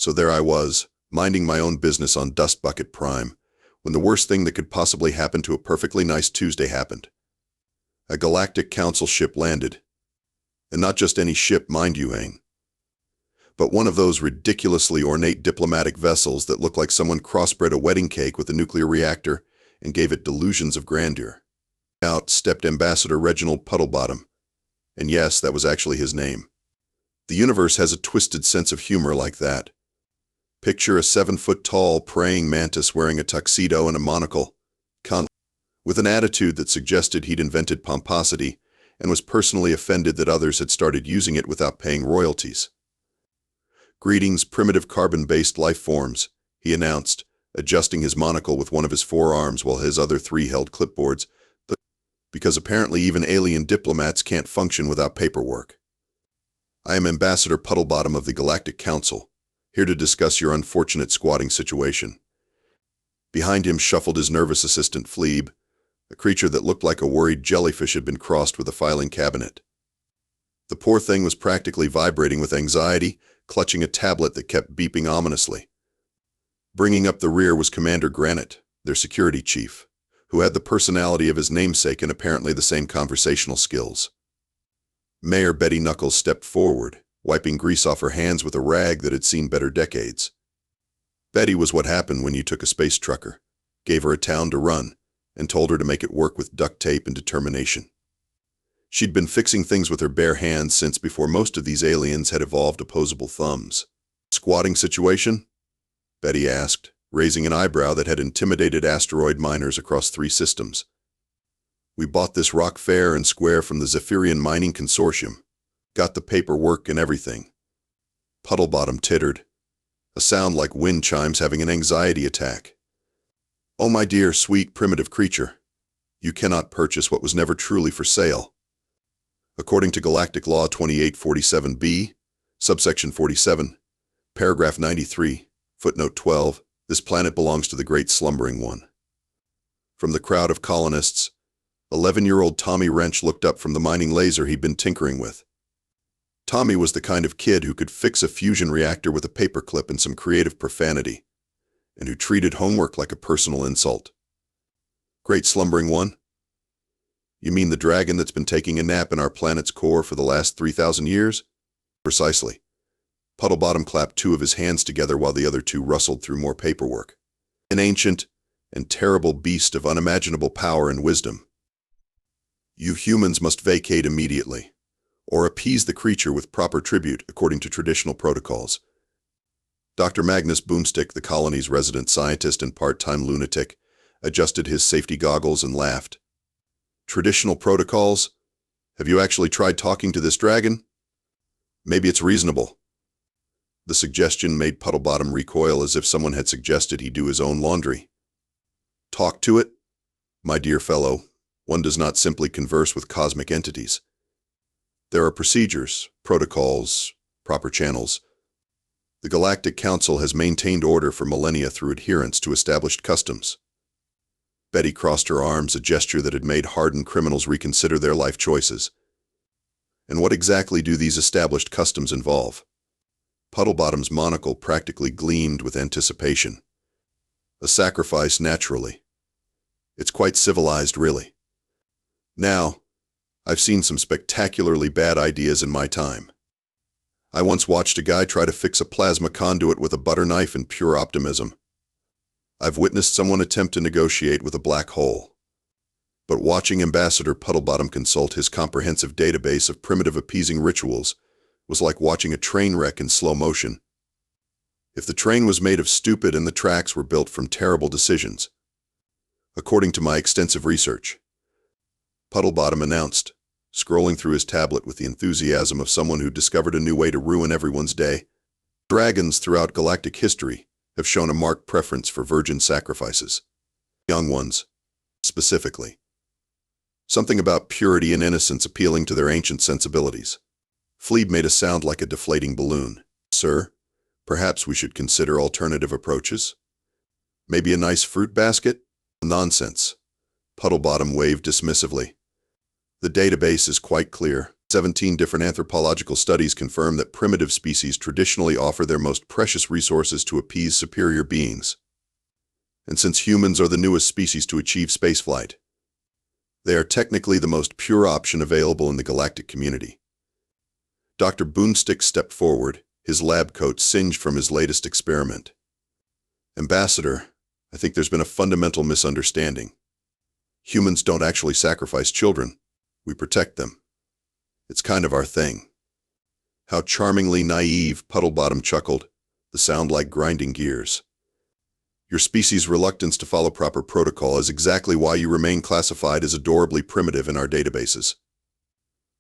So there I was, minding my own business on Dust Bucket Prime, when the worst thing that could possibly happen to a perfectly nice Tuesday happened. A Galactic Council ship landed. And not just any ship, mind you, but one of those ridiculously ornate diplomatic vessels that look like someone crossbred a wedding cake with a nuclear reactor and gave it delusions of grandeur. Out stepped Ambassador Reginald Puddlebottom. And yes, that was actually his name. The universe has a twisted sense of humor like that. Picture a 7-foot-tall praying mantis wearing a tuxedo and a monocle, with an attitude that suggested he'd invented pomposity and was personally offended that others had started using it without paying royalties. "Greetings, primitive carbon-based life forms," he announced, adjusting his monocle with one of his forearms while his other three held clipboards, because apparently even alien diplomats can't function without paperwork. "I am Ambassador Puddlebottom of the Galactic Council, here to discuss your unfortunate squatting situation." Behind him shuffled his nervous assistant Fleeb, a creature that looked like a worried jellyfish had been crossed with a filing cabinet. The poor thing was practically vibrating with anxiety, clutching a tablet that kept beeping ominously. Bringing up the rear was Commander Granite, their security chief, who had the personality of his namesake and apparently the same conversational skills. Mayor Betty Knuckles stepped forward, wiping grease off her hands with a rag that had seen better decades. Betty was what happened when you took a space trucker, gave her a town to run, and told her to make it work with duct tape and determination. She'd been fixing things with her bare hands since before most of these aliens had evolved opposable thumbs. "Squatting situation?" Betty asked, raising an eyebrow that had intimidated asteroid miners across 3 systems. "We bought this rock fair and square from the Zephyrian Mining Consortium. Got the paperwork and everything." Puddlebottom tittered, a sound like wind chimes having an anxiety attack. "Oh, my dear, sweet, primitive creature. You cannot purchase what was never truly for sale. According to Galactic Law 2847b, subsection 47, paragraph 93, footnote 12, this planet belongs to the Great Slumbering One." From the crowd of colonists, 11-year-old Tommy Wrench looked up from the mining laser he'd been tinkering with. Tommy was the kind of kid who could fix a fusion reactor with a paperclip and some creative profanity, and who treated homework like a personal insult. "Great Slumbering One? You mean the dragon that's been taking a nap in our planet's core for the last 3,000 years? "Precisely." Puddlebottom clapped 2 of his hands together while the other 2 rustled through more paperwork. "An ancient and terrible beast of unimaginable power and wisdom. You humans must vacate immediately, or appease the creature with proper tribute according to traditional protocols." Dr. Magnus Boomstick, the colony's resident scientist and part-time lunatic, adjusted his safety goggles and laughed. "Traditional protocols? Have you actually tried talking to this dragon? Maybe it's reasonable." The suggestion made Puddlebottom recoil as if someone had suggested he do his own laundry. "Talk to it? My dear fellow, one does not simply converse with cosmic entities. There are procedures, protocols, proper channels. The Galactic Council has maintained order for millennia through adherence to established customs." Betty crossed her arms, a gesture that had made hardened criminals reconsider their life choices. "And what exactly do these established customs involve?" Puddlebottom's monocle practically gleamed with anticipation. "A sacrifice, naturally. It's quite civilized, really. Now, I've seen some spectacularly bad ideas in my time. I once watched a guy try to fix a plasma conduit with a butter knife in pure optimism. I've witnessed someone attempt to negotiate with a black hole. But watching Ambassador Puddlebottom consult his comprehensive database of primitive appeasing rituals was like watching a train wreck in slow motion. If the train was made of stupid and the tracks were built from terrible decisions. According to my extensive research," Puddlebottom announced, scrolling through his tablet with the enthusiasm of someone who discovered a new way to ruin everyone's day, "dragons throughout galactic history have shown a marked preference for virgin sacrifices. Young ones, specifically. Something about purity and innocence appealing to their ancient sensibilities." Fleeb made a sound like a deflating balloon. "Sir, perhaps we should consider alternative approaches? Maybe a nice fruit basket?" "Nonsense." Puddlebottom waved dismissively. "The database is quite clear. 17 different anthropological studies confirm that primitive species traditionally offer their most precious resources to appease superior beings. And since humans are the newest species to achieve spaceflight, they are technically the most pure option available in the galactic community. Dr. Boomstick stepped forward, his lab coat singed from his latest experiment. Ambassador, I think there's been a fundamental misunderstanding. Humans don't actually sacrifice children. We protect them. It's kind of our thing. How charmingly naive, Puddlebottom chuckled, the sound like grinding gears. Your species' reluctance to follow proper protocol is exactly why you remain classified as adorably primitive in our databases.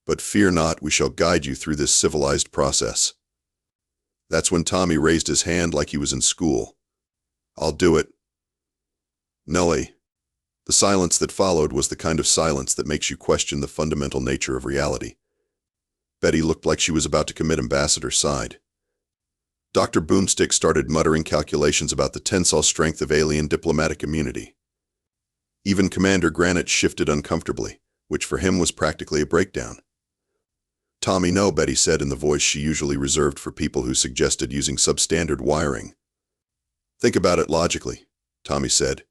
But fear not, we shall guide you through this civilized process. That's when Tommy raised his hand like he was in school. I'll do it. Nellie. The silence that followed was the kind of silence that makes you question the fundamental nature of reality. Betty looked like she was about to commit ambassador-side. Dr. Boomstick started muttering calculations about the tensile strength of alien diplomatic immunity. Even Commander Granite shifted uncomfortably, which for him was practically a breakdown. Tommy, no, Betty said in the voice she usually reserved for people who suggested using substandard wiring. Think about it logically, Tommy said,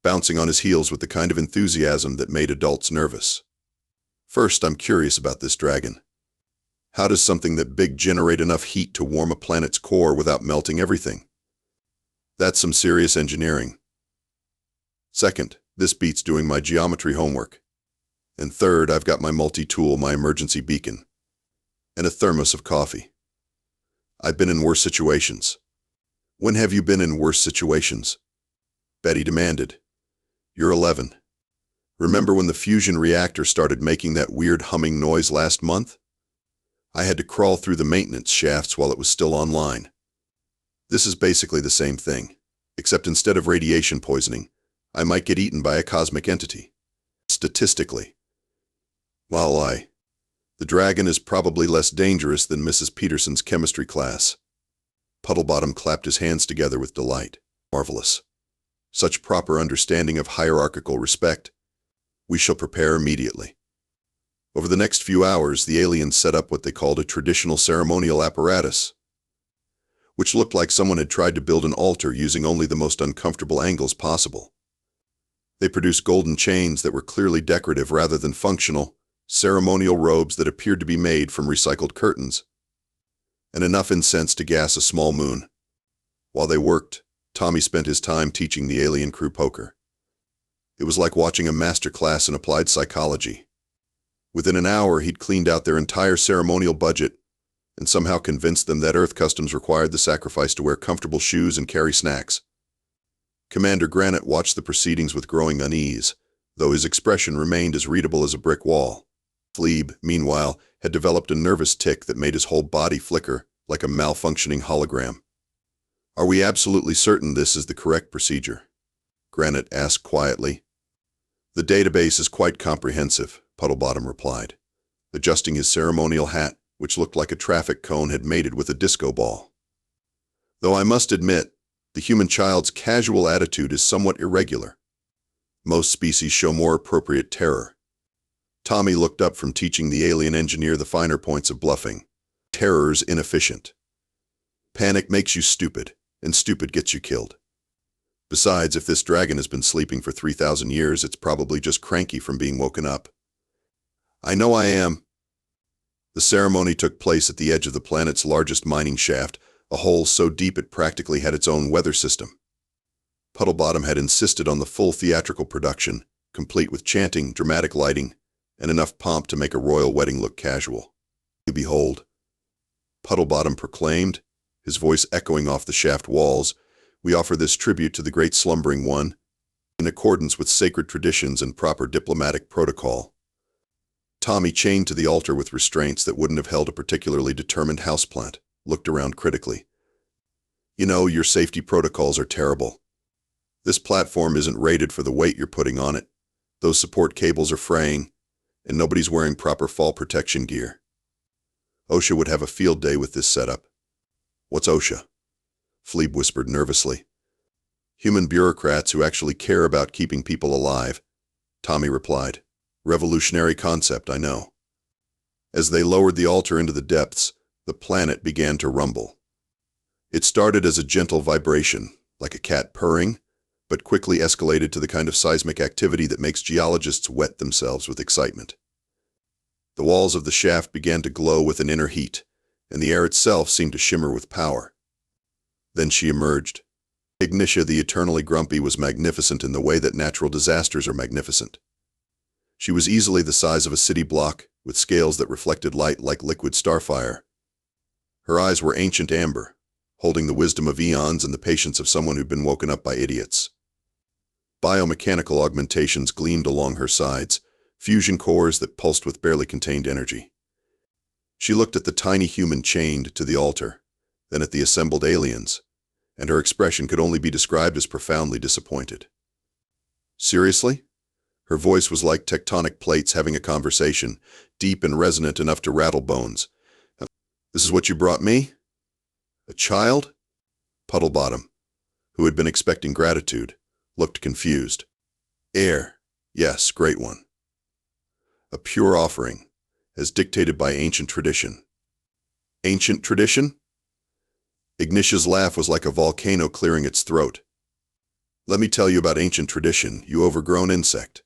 bouncing on his heels with the kind of enthusiasm that made adults nervous. First, I'm curious about this dragon. How does something that big generate enough heat to warm a planet's core without melting everything? That's some serious engineering. Second, this beats doing my geometry homework. And third, I've got my multi-tool, my emergency beacon, and a thermos of coffee. I've been in worse situations. When have you been in worse situations? Betty demanded. You're 11. Remember when the fusion reactor started making that weird humming noise last month? I had to crawl through the maintenance shafts while it was still online. This is basically the same thing, except instead of radiation poisoning, I might get eaten by a cosmic entity. Statistically. The dragon is probably less dangerous than Mrs. Peterson's chemistry class. Puddlebottom clapped his hands together with delight. Marvelous. Such proper understanding of hierarchical respect. We shall prepare immediately. Over the next few hours, the aliens set up what they called a traditional ceremonial apparatus, which looked like someone had tried to build an altar using only the most uncomfortable angles possible. They produced golden chains that were clearly decorative rather than functional, ceremonial robes that appeared to be made from recycled curtains, and enough incense to gas a small moon. While they worked, Tommy spent his time teaching the alien crew poker. It was like watching a masterclass in applied psychology. Within an hour, he'd cleaned out their entire ceremonial budget and somehow convinced them that Earth customs required the sacrifice to wear comfortable shoes and carry snacks. Commander Granite watched the proceedings with growing unease, though his expression remained as readable as a brick wall. Phlebe, meanwhile, had developed a nervous tic that made his whole body flicker like a malfunctioning hologram. Are we absolutely certain this is the correct procedure? Granite asked quietly. The database is quite comprehensive, Puddlebottom replied, adjusting his ceremonial hat, which looked like a traffic cone had mated with a disco ball. Though I must admit, the human child's casual attitude is somewhat irregular. Most species show more appropriate terror. Tommy looked up from teaching the alien engineer the finer points of bluffing. Terror's inefficient. Panic makes you stupid, and stupid gets you killed. Besides, if this dragon has been sleeping for 3,000 years, it's probably just cranky from being woken up. I know I am. The ceremony took place at the edge of the planet's largest mining shaft, a hole so deep it practically had its own weather system. Puddlebottom had insisted on the full theatrical production, complete with chanting, dramatic lighting, and enough pomp to make a royal wedding look casual. Behold, Puddlebottom proclaimed, his voice echoing off the shaft walls, we offer this tribute to the great slumbering one, in accordance with sacred traditions and proper diplomatic protocol. Tommy, chained to the altar with restraints that wouldn't have held a particularly determined houseplant, looked around critically. You know, your safety protocols are terrible. This platform isn't rated for the weight you're putting on it. Those support cables are fraying, and nobody's wearing proper fall protection gear. OSHA would have a field day with this setup. What's OSHA? Phlebe whispered nervously. Human bureaucrats who actually care about keeping people alive, Tommy replied. Revolutionary concept, I know. As they lowered the altar into the depths, the planet began to rumble. It started as a gentle vibration, like a cat purring, but quickly escalated to the kind of seismic activity that makes geologists wet themselves with excitement. The walls of the shaft began to glow with an inner heat, and the air itself seemed to shimmer with power. Then she emerged. Ignitia the eternally grumpy was magnificent in the way that natural disasters are magnificent. She was easily the size of a city block, with scales that reflected light like liquid starfire. Her eyes were ancient amber, holding the wisdom of eons and the patience of someone who'd been woken up by idiots. Biomechanical augmentations gleamed along her sides, fusion cores that pulsed with barely contained energy. She looked at the tiny human chained to the altar, then at the assembled aliens, and her expression could only be described as profoundly disappointed. Seriously? Her voice was like tectonic plates having a conversation, deep and resonant enough to rattle bones. This is what you brought me? A child? Puddlebottom, who had been expecting gratitude, looked confused. Heir, yes, great one. A pure offering, as dictated by ancient tradition. Ancient tradition? Ignatia's laugh was like a volcano clearing its throat. Let me tell you about ancient tradition, you overgrown insect.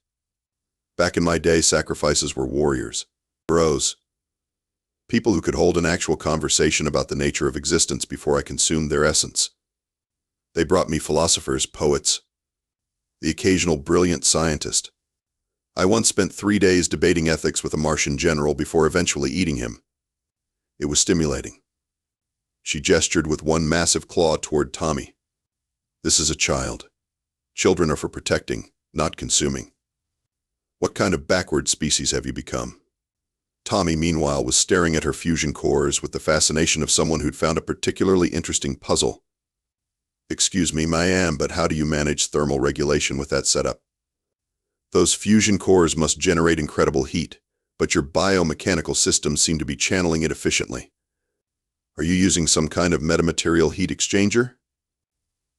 Back in my day, sacrifices were warriors, bros, people who could hold an actual conversation about the nature of existence before I consumed their essence. They brought me philosophers, poets, the occasional brilliant scientist. I once spent 3 days debating ethics with a Martian general before eventually eating him. It was stimulating. She gestured with one massive claw toward Tommy. This is a child. Children are for protecting, not consuming. What kind of backward species have you become? Tommy, meanwhile, was staring at her fusion cores with the fascination of someone who'd found a particularly interesting puzzle. Excuse me, ma'am, but how do you manage thermal regulation with that setup? Those fusion cores must generate incredible heat, but your biomechanical systems seem to be channeling it efficiently. Are you using some kind of metamaterial heat exchanger?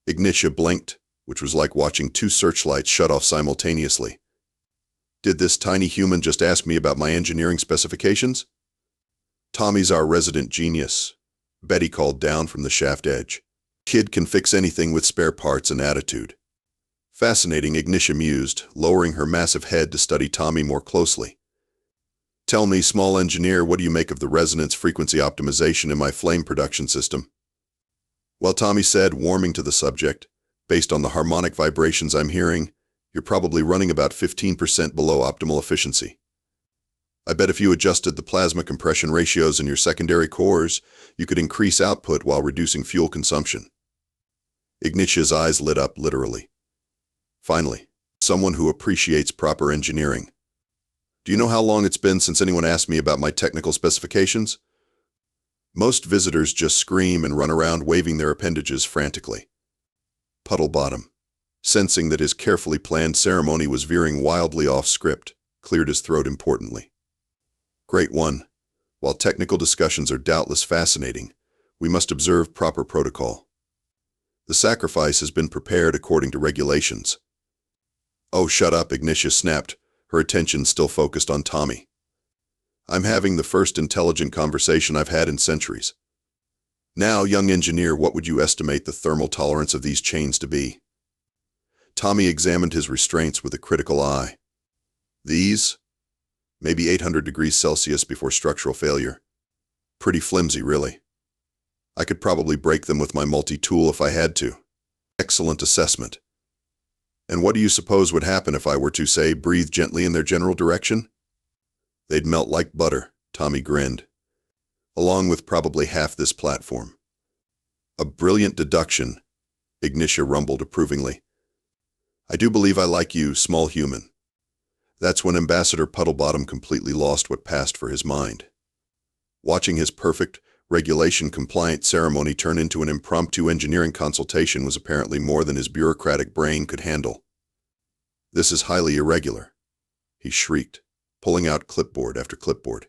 Ignitia blinked, which was like watching 2 searchlights shut off simultaneously. Did this tiny human just ask me about my engineering specifications? Tommy's our resident genius, Betty called down from the shaft edge. Kid can fix anything with spare parts and attitude. Fascinating, Ignitia mused, lowering her massive head to study Tommy more closely. Tell me, small engineer, what do you make of the resonance frequency optimization in my flame production system? Well, Tommy said, warming to the subject, based on the harmonic vibrations I'm hearing, you're probably running about 15% below optimal efficiency. I bet if you adjusted the plasma compression ratios in your secondary cores, you could increase output while reducing fuel consumption. Ignitia's eyes lit up, literally. Finally, someone who appreciates proper engineering. Do you know how long it's been since anyone asked me about my technical specifications? Most visitors just scream and run around waving their appendages frantically. Puddlebottom, sensing that his carefully planned ceremony was veering wildly off script, cleared his throat importantly. Great one. While technical discussions are doubtless fascinating, we must observe proper protocol. The sacrifice has been prepared according to regulations. Oh, shut up, Ignitia snapped, her attention still focused on Tommy. I'm having the first intelligent conversation I've had in centuries. Now, young engineer, what would you estimate the thermal tolerance of these chains to be? Tommy examined his restraints with a critical eye. These? Maybe 800 degrees Celsius before structural failure. Pretty flimsy, really. I could probably break them with my multi-tool if I had to. Excellent assessment. And what do you suppose would happen if I were to, say, breathe gently in their general direction? They'd melt like butter, Tommy grinned. Along with probably half this platform. A brilliant deduction, Ignitia rumbled approvingly. I do believe I like you, small human. That's when Ambassador Puddlebottom completely lost what passed for his mind. Watching his perfect, regulation-compliant ceremony turn into an impromptu engineering consultation was apparently more than his bureaucratic brain could handle. This is highly irregular, he shrieked, pulling out clipboard after clipboard.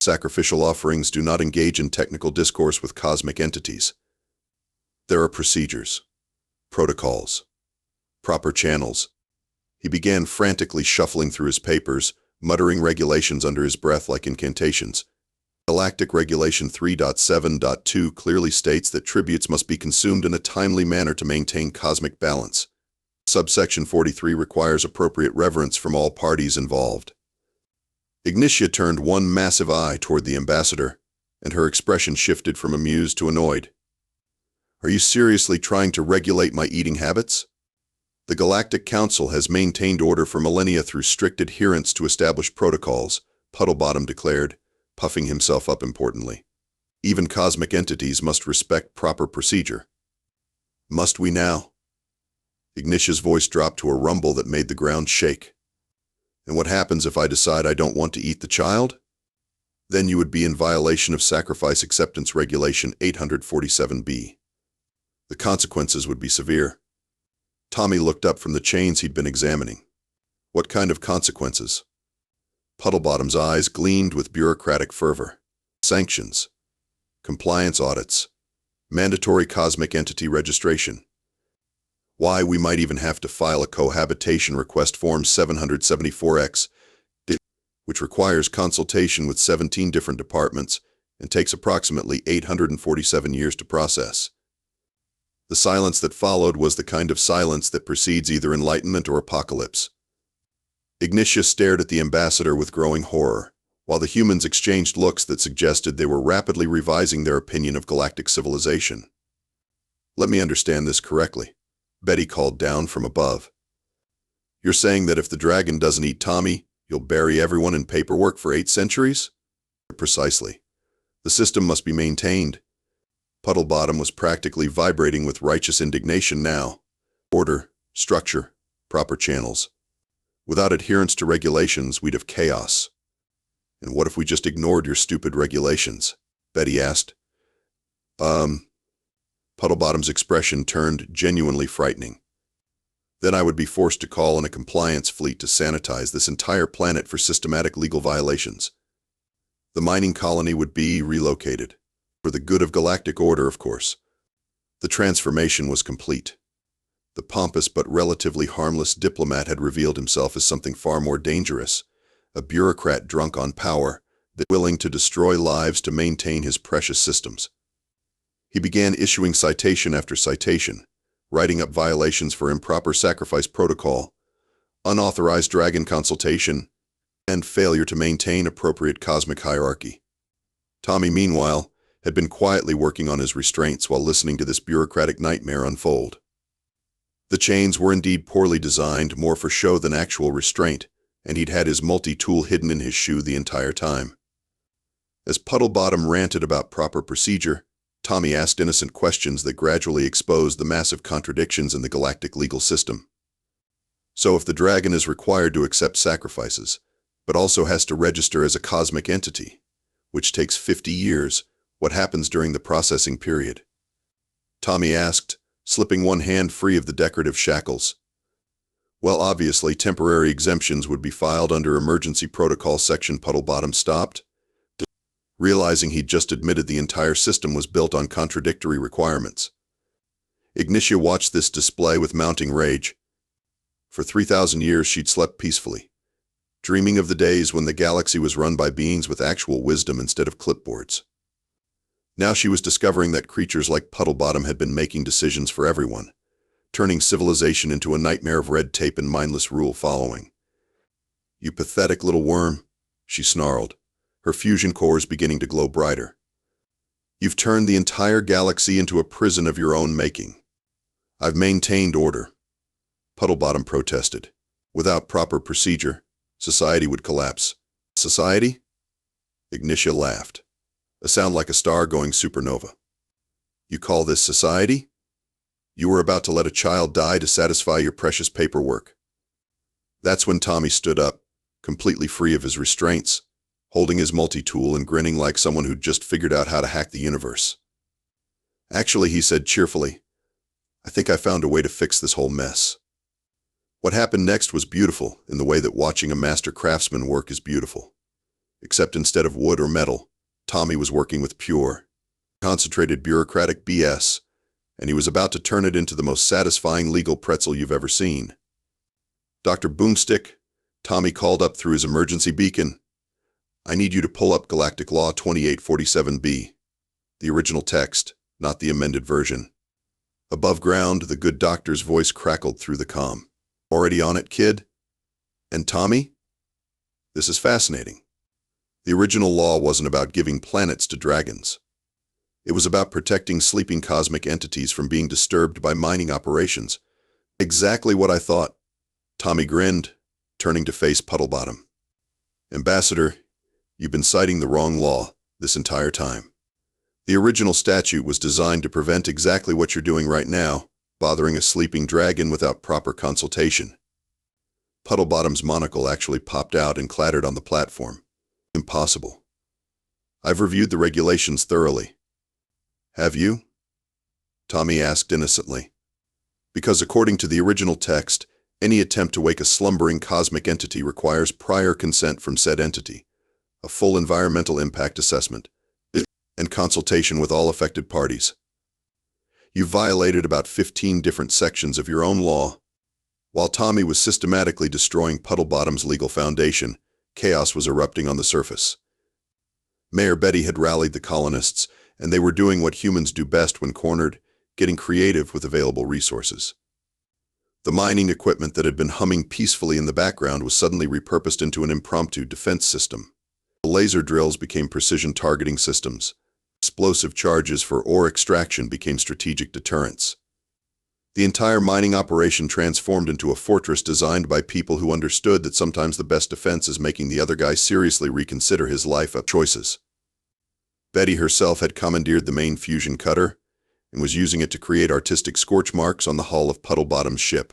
Sacrificial offerings do not engage in technical discourse with cosmic entities. There are procedures, protocols, proper channels. He began frantically shuffling through his papers, muttering regulations under his breath like incantations. Galactic Regulation 3.7.2 clearly states that tributes must be consumed in a timely manner to maintain cosmic balance. Subsection 43 requires appropriate reverence from all parties involved. Ignitia turned one massive eye toward the ambassador, and her expression shifted from amused to annoyed. Are you seriously trying to regulate my eating habits? The Galactic Council has maintained order for millennia through strict adherence to established protocols, Puddlebottom declared, puffing himself up importantly. Even cosmic entities must respect proper procedure. Must we now? Ignitia's voice dropped to a rumble that made the ground shake. And what happens if I decide I don't want to eat the child? Then you would be in violation of Sacrifice Acceptance Regulation 847B. The consequences would be severe. Tommy looked up from the chains he'd been examining. What kind of consequences? Puddlebottom's eyes gleamed with bureaucratic fervor. Sanctions. Compliance audits. Mandatory cosmic entity registration. Why, we might even have to file a cohabitation request form 774X, which requires consultation with 17 different departments and takes approximately 847 years to process. The silence that followed was the kind of silence that precedes either enlightenment or apocalypse. Ignitia stared at the ambassador with growing horror, while the humans exchanged looks that suggested they were rapidly revising their opinion of galactic civilization. Let me understand this correctly, Betty called down from above. You're saying that if the dragon doesn't eat Tommy, you'll bury everyone in paperwork for 8 centuries? Precisely. The system must be maintained. Puddlebottom was practically vibrating with righteous indignation now. Order, structure, proper channels. Without adherence to regulations, we'd have chaos. And what if we just ignored your stupid regulations? Betty asked. Puddlebottom's expression turned genuinely frightening. Then I would be forced to call in a compliance fleet to sanitize this entire planet for systematic legal violations. The mining colony would be relocated. For the good of galactic order, of course. The transformation was complete. The pompous but relatively harmless diplomat had revealed himself as something far more dangerous, a bureaucrat drunk on power, willing to destroy lives to maintain his precious systems. He began issuing citation after citation, writing up violations for improper sacrifice protocol, unauthorized dragon consultation, and failure to maintain appropriate cosmic hierarchy. Tommy, meanwhile, had been quietly working on his restraints while listening to this bureaucratic nightmare unfold. The chains were indeed poorly designed, more for show than actual restraint, and he'd had his multi-tool hidden in his shoe the entire time. As Puddlebottom ranted about proper procedure, Tommy asked innocent questions that gradually exposed the massive contradictions in the galactic legal system. So if the dragon is required to accept sacrifices, but also has to register as a cosmic entity, which takes 50 years, what happens during the processing period? Tommy asked, slipping one hand free of the decorative shackles. Well, obviously, temporary exemptions would be filed under Emergency Protocol Section. Puddlebottom stopped, realizing he'd just admitted the entire system was built on contradictory requirements. Ignitia watched this display with mounting rage. For 3,000 years she'd slept peacefully, dreaming of the days when the galaxy was run by beings with actual wisdom instead of clipboards. Now she was discovering that creatures like Puddlebottom had been making decisions for everyone, turning civilization into a nightmare of red tape and mindless rule following. You pathetic little worm, she snarled, her fusion cores beginning to glow brighter. You've turned the entire galaxy into a prison of your own making. I've maintained order. Puddlebottom protested. Without proper procedure, society would collapse. Society? Ignitia laughed. A sound like a star going supernova. You call this society? You were about to let a child die to satisfy your precious paperwork. That's when Tommy stood up, completely free of his restraints, holding his multi-tool and grinning like someone who'd just figured out how to hack the universe. Actually, he said cheerfully, I think I found a way to fix this whole mess. What happened next was beautiful, in the way that watching a master craftsman work is beautiful. Except instead of wood or metal, Tommy was working with pure, concentrated bureaucratic BS, and he was about to turn it into the most satisfying legal pretzel you've ever seen. Dr. Boomstick, Tommy called up through his emergency beacon. I need you to pull up Galactic Law 2847b, the original text, not the amended version. Above ground, the good doctor's voice crackled through the comm. Already on it, kid? And Tommy? This is fascinating. The original law wasn't about giving planets to dragons. It was about protecting sleeping cosmic entities from being disturbed by mining operations. Exactly what I thought. Tommy grinned, turning to face Puddlebottom. Ambassador, you've been citing the wrong law this entire time. The original statute was designed to prevent exactly what you're doing right now, bothering a sleeping dragon without proper consultation. Puddlebottom's monocle actually popped out and clattered on the platform. Impossible. I've reviewed the regulations thoroughly. Have you? Tommy asked innocently. Because according to the original text, any attempt to wake a slumbering cosmic entity requires prior consent from said entity, a full environmental impact assessment, and consultation with all affected parties. You've violated about 15 different sections of your own law. While Tommy was systematically destroying Puddlebottom's legal foundation, chaos was erupting on the surface. Mayor Betty had rallied the colonists, and they were doing what humans do best when cornered, getting creative with available resources. The mining equipment that had been humming peacefully in the background was suddenly repurposed into an impromptu defense system. The laser drills became precision targeting systems. Explosive charges for ore extraction became strategic deterrents. The entire mining operation transformed into a fortress designed by people who understood that sometimes the best defense is making the other guy seriously reconsider his life choices. Betty herself had commandeered the main fusion cutter and was using it to create artistic scorch marks on the hull of Puddlebottom's ship.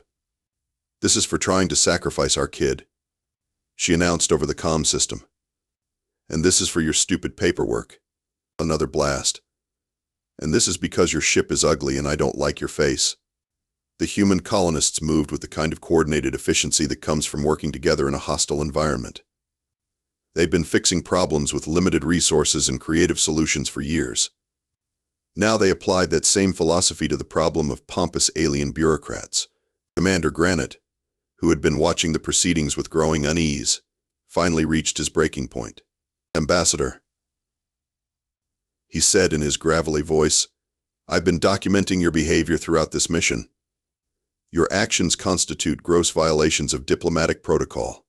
This is for trying to sacrifice our kid, she announced over the comm system. And this is for your stupid paperwork. Another blast. And this is because your ship is ugly and I don't like your face. The human colonists moved with the kind of coordinated efficiency that comes from working together in a hostile environment. They've been fixing problems with limited resources and creative solutions for years. Now they applied that same philosophy to the problem of pompous alien bureaucrats. Commander Granite, who had been watching the proceedings with growing unease, finally reached his breaking point. Ambassador, he said in his gravelly voice, I've been documenting your behavior throughout this mission. Your actions constitute gross violations of diplomatic protocol,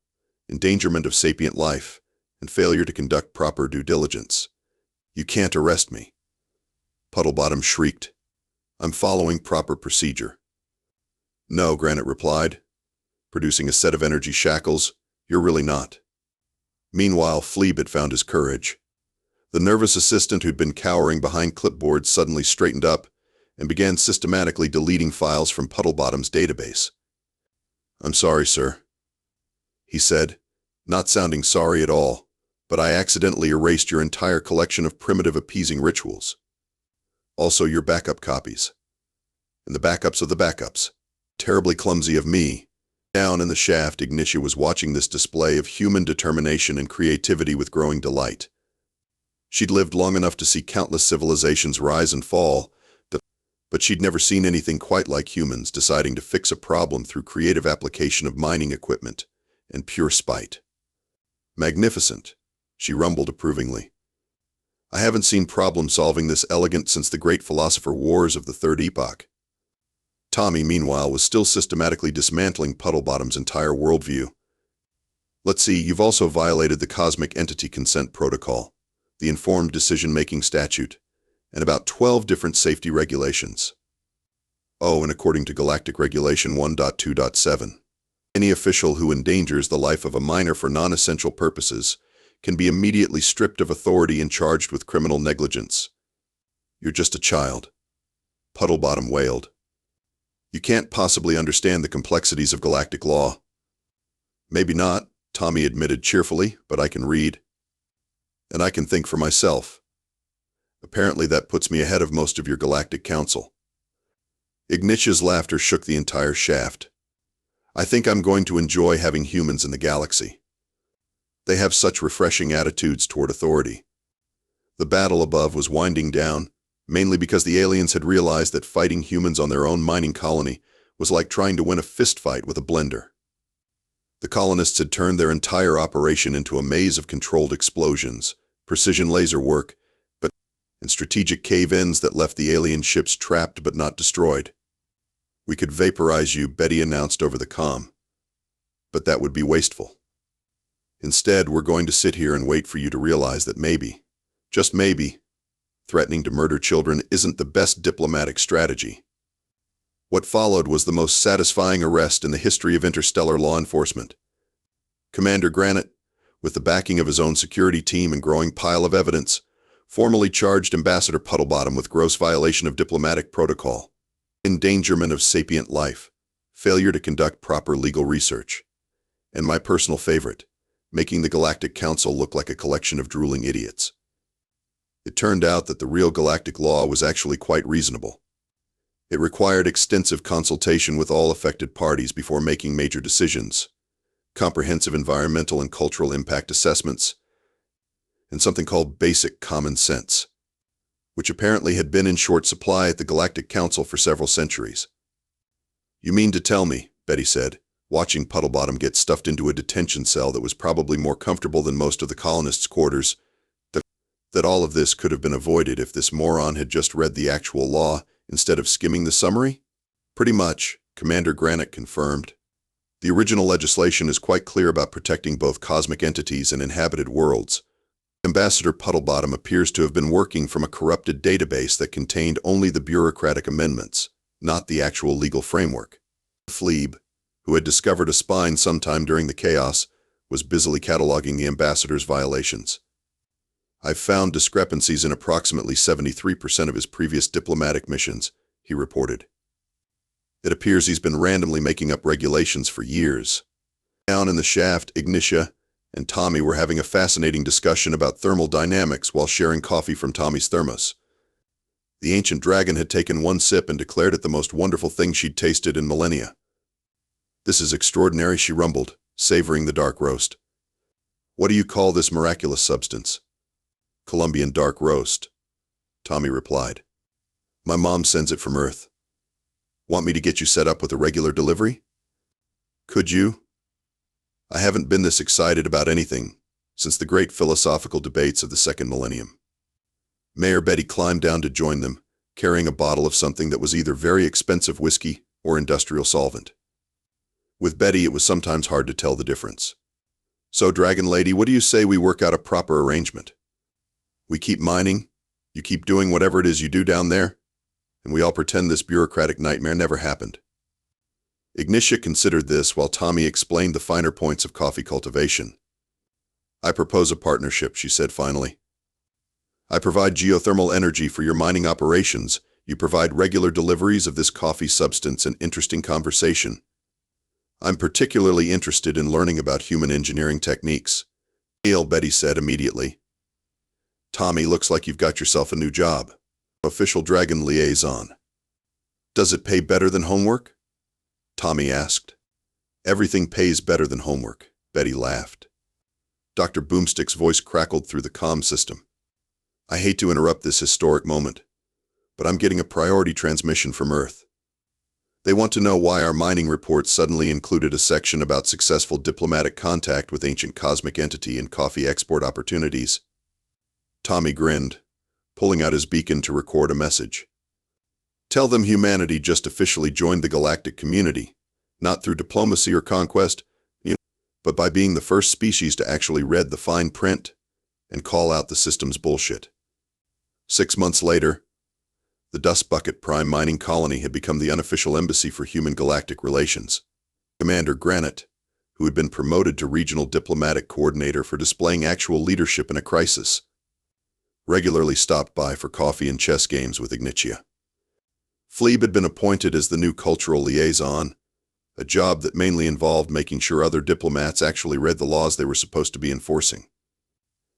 endangerment of sapient life, and failure to conduct proper due diligence. You can't arrest me. Puddlebottom shrieked. I'm following proper procedure. No, Granite replied, producing a set of energy shackles. You're really not. Meanwhile, Fleeb had found his courage. The nervous assistant who'd been cowering behind clipboards suddenly straightened up and began systematically deleting files from Puddlebottom's database. I'm sorry, sir, he said, not sounding sorry at all, but I accidentally erased your entire collection of primitive appeasing rituals. Also your backup copies. And the backups of the backups. Terribly clumsy of me. Down in the shaft, Ignitia was watching this display of human determination and creativity with growing delight. She'd lived long enough to see countless civilizations rise and fall, but she'd never seen anything quite like humans deciding to fix a problem through creative application of mining equipment and pure spite. Magnificent, she rumbled approvingly. I haven't seen problem-solving this elegant since the great philosopher wars of the Third Epoch. Tommy, meanwhile, was still systematically dismantling Puddlebottom's entire worldview. Let's see, you've also violated the Cosmic Entity Consent Protocol, the Informed Decision-Making Statute, and about 12 different safety regulations. Oh, and according to Galactic Regulation 1.2.7, any official who endangers the life of a miner for non-essential purposes can be immediately stripped of authority and charged with criminal negligence. You're just a child, Puddlebottom wailed. You can't possibly understand the complexities of galactic law. Maybe not, Tommy admitted cheerfully, but I can read. And I can think for myself. Apparently that puts me ahead of most of your galactic council. Ignitia's laughter shook the entire shaft. I think I'm going to enjoy having humans in the galaxy. They have such refreshing attitudes toward authority. The battle above was winding down, mainly because the aliens had realized that fighting humans on their own mining colony was like trying to win a fistfight with a blender. The colonists had turned their entire operation into a maze of controlled explosions, precision laser work, and strategic cave-ins that left the alien ships trapped but not destroyed. "We could vaporize you," Betty announced over the comm. "But that would be wasteful. Instead, we're going to sit here and wait for you to realize that maybe, just maybe, threatening to murder children isn't the best diplomatic strategy." What followed was the most satisfying arrest in the history of interstellar law enforcement. Commander Granite, with the backing of his own security team and growing pile of evidence, formally charged Ambassador Puddlebottom with gross violation of diplomatic protocol, endangerment of sapient life, failure to conduct proper legal research, and my personal favorite, making the Galactic Council look like a collection of drooling idiots. It turned out that the real galactic law was actually quite reasonable. It required extensive consultation with all affected parties before making major decisions, comprehensive environmental and cultural impact assessments, and something called basic common sense, which apparently had been in short supply at the Galactic Council for several centuries. "You mean to tell me," Betty said, watching Puddlebottom get stuffed into a detention cell that was probably more comfortable than most of the colonists' quarters, that all of this could have been avoided if this moron had just read the actual law instead of skimming the summary? "Pretty much," Commander Granite confirmed. "The original legislation is quite clear about protecting both cosmic entities and inhabited worlds. Ambassador Puddlebottom appears to have been working from a corrupted database that contained only the bureaucratic amendments, not the actual legal framework." Phlebe, who had discovered a spine sometime during the chaos, was busily cataloging the ambassador's violations. "I've found discrepancies in approximately 73% of his previous diplomatic missions," he reported. "It appears he's been randomly making up regulations for years." Down in the shaft, Ignitia and Tommy were having a fascinating discussion about thermal dynamics while sharing coffee from Tommy's thermos. The ancient dragon had taken one sip and declared it the most wonderful thing she'd tasted in millennia. "This is extraordinary," she rumbled, savoring the dark roast. "What do you call this miraculous substance?" "Colombian dark roast," Tommy replied. "My mom sends it from Earth. Want me to get you set up with a regular delivery?" "Could you? I haven't been this excited about anything since the great philosophical debates of the second millennium." Mayor Betty climbed down to join them, carrying a bottle of something that was either very expensive whiskey or industrial solvent. With Betty, it was sometimes hard to tell the difference. "So, Dragon Lady, what do you say we work out a proper arrangement? We keep mining, you keep doing whatever it is you do down there, and we all pretend this bureaucratic nightmare never happened." Ignitia considered this while Tommy explained the finer points of coffee cultivation. "I propose a partnership," she said finally. "I provide geothermal energy for your mining operations. You provide regular deliveries of this coffee substance and interesting conversation. I'm particularly interested in learning about human engineering techniques." "Deal," Betty said immediately. "Tommy, looks like you've got yourself a new job. Official dragon liaison. Does it pay better than homework?" Tommy asked. "Everything pays better than homework," Betty laughed. Dr. Boomstick's voice crackled through the comm system. "I hate to interrupt this historic moment, but I'm getting a priority transmission from Earth. They want to know why our mining report suddenly included a section about successful diplomatic contact with ancient cosmic entity and coffee export opportunities." Tommy grinned, pulling out his beacon to record a message. "Tell them humanity just officially joined the galactic community, not through diplomacy or conquest, but by being the first species to actually read the fine print and call out the system's bullshit." 6 months later, the Dust Bucket Prime mining colony had become the unofficial embassy for human galactic relations. Commander Granite, who had been promoted to regional diplomatic coordinator for displaying actual leadership in a crisis, regularly stopped by for coffee and chess games with Ignitia. Phlebe had been appointed as the new cultural liaison, a job that mainly involved making sure other diplomats actually read the laws they were supposed to be enforcing.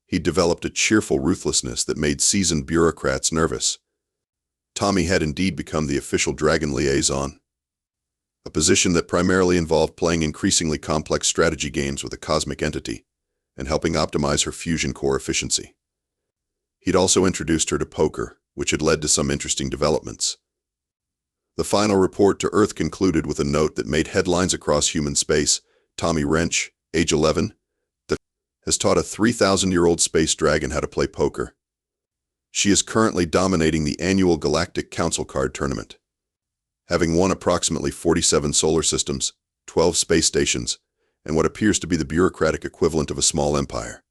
He'd developed a cheerful ruthlessness that made seasoned bureaucrats nervous. Tommy had indeed become the official dragon liaison, a position that primarily involved playing increasingly complex strategy games with a cosmic entity and helping optimize her fusion core efficiency. He'd also introduced her to poker, which had led to some interesting developments. The final report to Earth concluded with a note that made headlines across human space. Tommy Wrench, age 11, that has taught a 3,000-year-old space dragon how to play poker. She is currently dominating the annual Galactic Council card tournament, having won approximately 47 solar systems, 12 space stations, and what appears to be the bureaucratic equivalent of a small empire.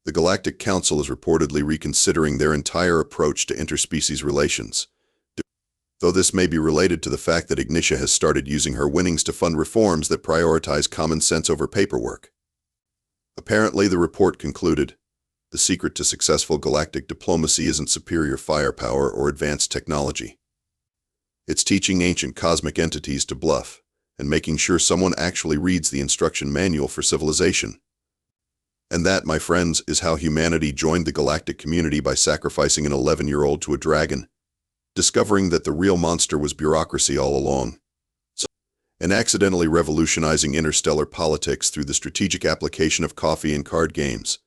The Galactic Council is reportedly reconsidering their entire approach to interspecies relations, though this may be related to the fact that Ignitia has started using her winnings to fund reforms that prioritize common sense over paperwork. Apparently, the report concluded, the secret to successful galactic diplomacy isn't superior firepower or advanced technology. It's teaching ancient cosmic entities to bluff and making sure someone actually reads the instruction manual for civilization. And that, my friends, is how humanity joined the galactic community by sacrificing an 11-year-old to a dragon, discovering that the real monster was bureaucracy all along, and accidentally revolutionizing interstellar politics through the strategic application of coffee and card games.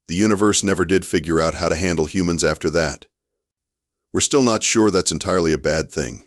The universe never did figure out how to handle humans after that. We're still not sure that's entirely a bad thing.